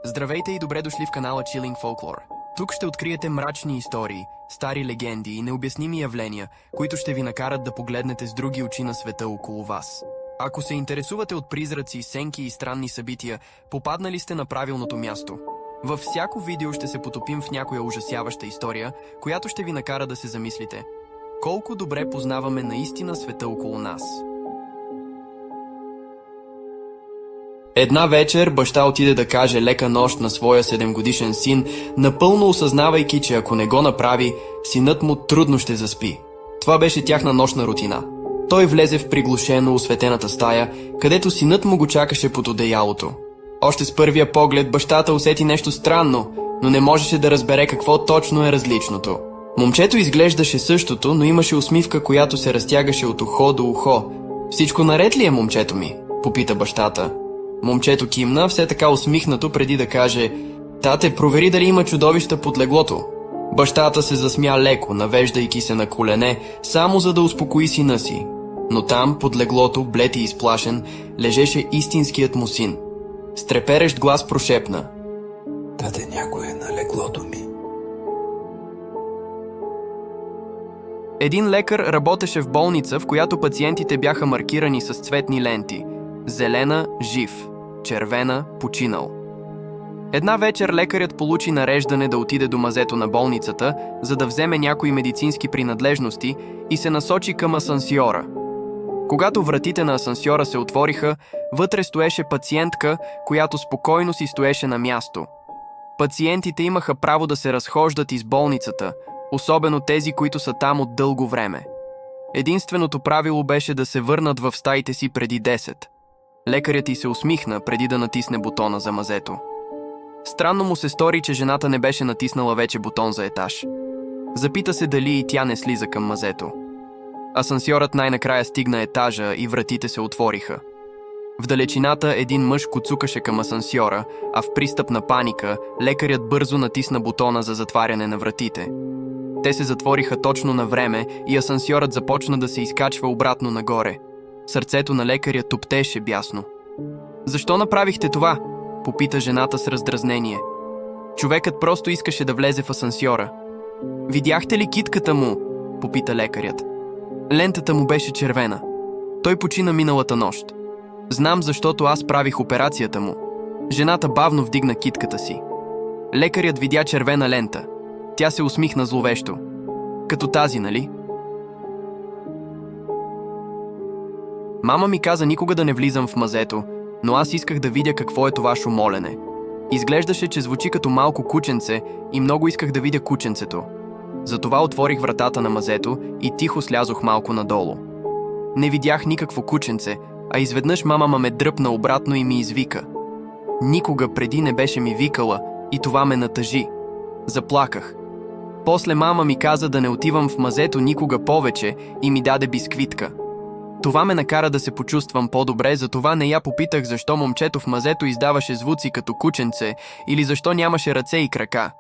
Здравейте и добре дошли в канала Chilling Folklore. Тук ще откриете мрачни истории, стари легенди и необясними явления, които ще ви накарат да погледнете с други очи на света около вас. Ако се интересувате от призраци, сенки и странни събития, попаднали сте на правилното място. Във всяко видео ще се потопим в някоя ужасяваща история, която ще ви накара да се замислите. Колко добре познаваме наистина света около нас. Една вечер баща отиде да каже лека нощ на своя 7-годишен син, напълно осъзнавайки, че ако не го направи, синът му трудно ще заспи. Това беше тяхна нощна рутина. Той влезе в приглушено осветената стая, където синът му го чакаше под одеялото. Още с първия поглед бащата усети нещо странно, но не можеше да разбере какво точно е различното. Момчето изглеждаше същото, но имаше усмивка, която се разтягаше от ухо до ухо. "Всичко наред ли е, момчето ми?" попита бащата. Момчето кимна, все така усмихнато, преди да каже: "Тате, провери дали има чудовища под леглото." Бащата се засмя леко, навеждайки се на колене, само за да успокои сина си. Но там, под леглото, блед и изплашен, лежеше истинският му син. С треперещ глас прошепна: "Тате, някой е на леглото ми." Един лекар работеше в болница, в която пациентите бяха маркирани с цветни ленти. Зелена – жив, червена – починал. Една вечер лекарят получи нареждане да отиде до мазето на болницата, за да вземе някои медицински принадлежности и се насочи към асансьора. Когато вратите на асансьора се отвориха, вътре стоеше пациентка, която спокойно си стоеше на място. Пациентите имаха право да се разхождат из болницата, особено тези, които са там от дълго време. Единственото правило беше да се върнат в стаите си преди 10. Лекарят й се усмихна, преди да натисне бутона за мазето. Странно му се стори, че жената не беше натиснала вече бутон за етаж. Запита се дали и тя не слиза към мазето. Асансьорът най-накрая стигна етажа и вратите се отвориха. В далечината един мъж куцукаше към асансьора, а в пристъп на паника лекарят бързо натисна бутона за затваряне на вратите. Те се затвориха точно на време и асансьорът започна да се изкачва обратно нагоре. Сърцето на лекаря туптеше бясно. "Защо направихте това?" попита жената с раздразнение. Човекът просто искаше да влезе в асансьора. "Видяхте ли китката му?" попита лекарят. "Лентата му беше червена. Той почина миналата нощ. Знам, защото аз правих операцията му." Жената бавно вдигна китката си. Лекарят видя червена лента. Тя се усмихна зловещо. "Като тази, нали?" "Мама ми каза никога да не влизам в мазето, но аз исках да видя какво е това шумолене. Изглеждаше, че звучи като малко кученце и много исках да видя кученцето. Затова отворих вратата на мазето и тихо слязох малко надолу. Не видях никакво кученце, а изведнъж мама ме дръпна обратно и ми извика. Никога преди не беше ми викала и това ме натъжи. Заплаках. После мама ми каза да не отивам в мазето никога повече и ми даде бисквитка. Това ме накара да се почувствам по-добре, затова не я попитах защо момчето в мазето издаваше звуци като кученце или защо нямаше ръце и крака.